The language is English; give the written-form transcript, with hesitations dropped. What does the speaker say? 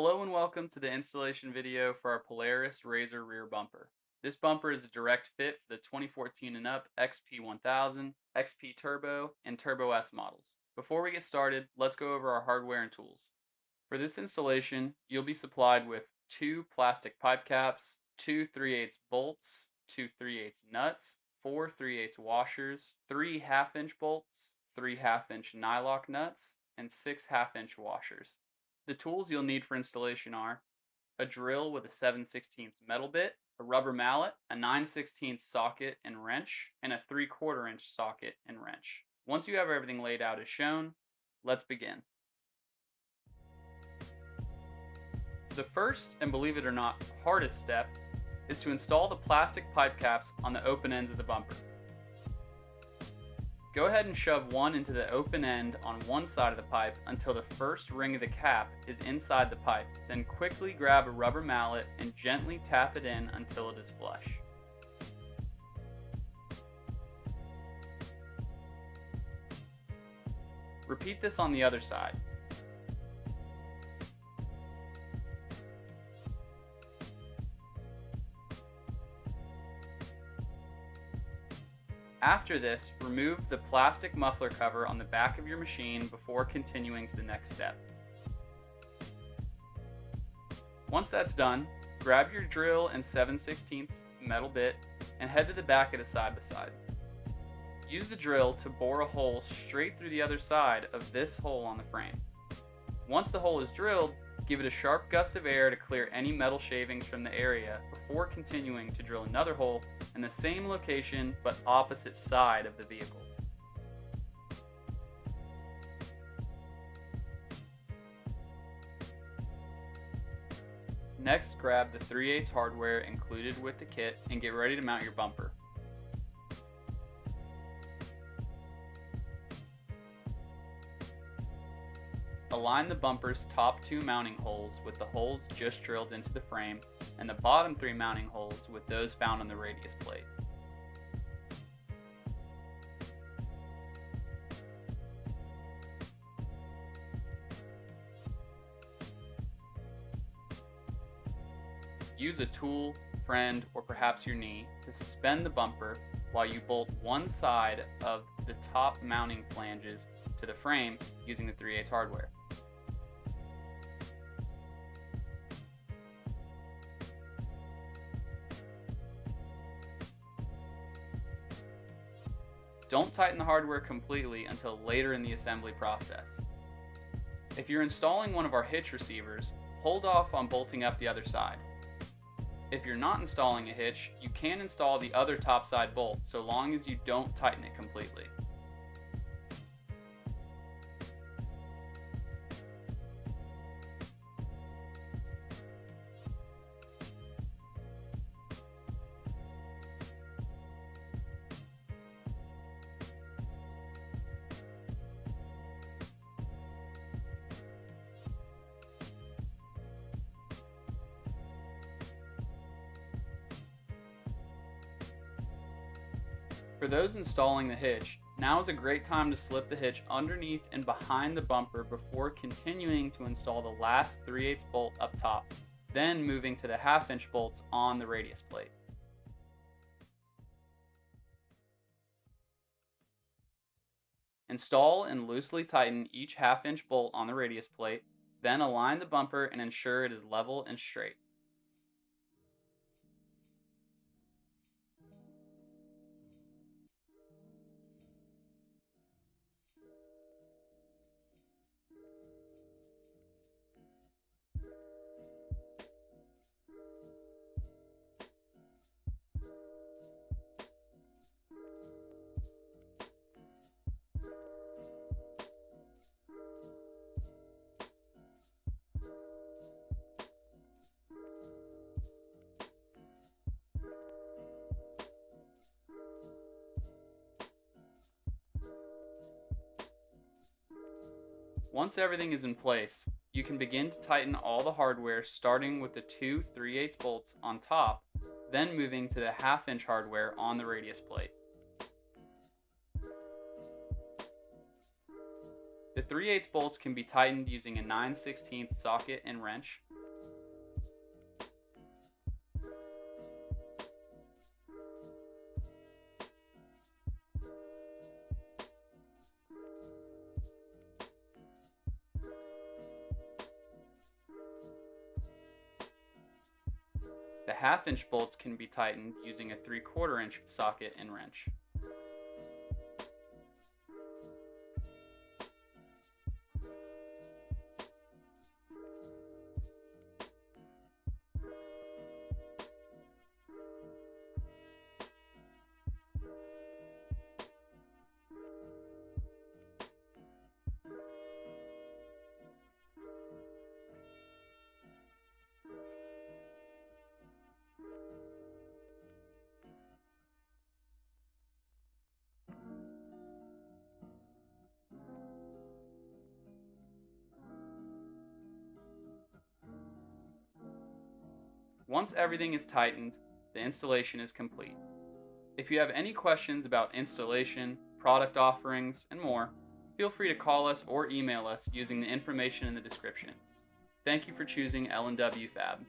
Hello and welcome to the installation video for our Polaris RZR rear bumper. This bumper is a direct fit for the 2014 and up XP1000, XP Turbo, and Turbo S models. Before we get started, let's go over our hardware and tools. For this installation, you'll be supplied with 2 plastic pipe caps, 2 3/8 bolts, 2 3/8 nuts, 4 3/8 washers, 3 1/2-inch bolts, 3 1/2-inch nylock nuts, and 6 1/2-inch washers. The tools you'll need for installation are a drill with a 7/16 metal bit, a rubber mallet, a 9/16 socket and wrench, and a 3/4 inch socket and wrench. Once you have everything laid out as shown, let's begin. The first, and believe it or not, hardest step is to install the plastic pipe caps on the open ends of the bumper. Go ahead and shove one into the open end on one side of the pipe until the first ring of the cap is inside the pipe. Then quickly grab a rubber mallet and gently tap it in until it is flush. Repeat this on the other side. After this, remove the plastic muffler cover on the back of your machine before continuing to the next step. Once that's done, grab your drill and 7/16 metal bit and head to the back of the side-by-side. Use the drill to bore a hole straight through the other side of this hole on the frame. Once the hole is drilled, give it a sharp gust of air to clear any metal shavings from the area before continuing to drill another hole in the same location but opposite side of the vehicle. Next, grab the 3/8 hardware included with the kit and get ready to mount your bumper. Align the bumper's top 2 mounting holes with the holes just drilled into the frame and the bottom 3 mounting holes with those found on the radius plate. Use a tool, friend, or perhaps your knee to suspend the bumper while you bolt one side of the top mounting flanges to the frame using the 3/8 hardware. Don't tighten the hardware completely until later in the assembly process. If you're installing one of our hitch receivers, hold off on bolting up the other side. If you're not installing a hitch, you can install the other top side bolt so long as you don't tighten it completely. For those installing the hitch, now is a great time to slip the hitch underneath and behind the bumper before continuing to install the last 3/8 bolt up top, then moving to the 1/2-inch bolts on the radius plate. Install and loosely tighten each 1/2-inch bolt on the radius plate, then align the bumper and ensure it is level and straight. Once everything is in place, you can begin to tighten all the hardware starting with the 2 3/8 bolts on top, then moving to the 1/2-inch hardware on the radius plate. The 3/8 bolts can be tightened using a 9/16 socket and wrench. The 1/2-inch bolts can be tightened using a 3/4 inch socket and wrench. Once everything is tightened, the installation is complete. If you have any questions about installation, product offerings, and more, feel free to call us or email us using the information in the description. Thank you for choosing L&W Fab.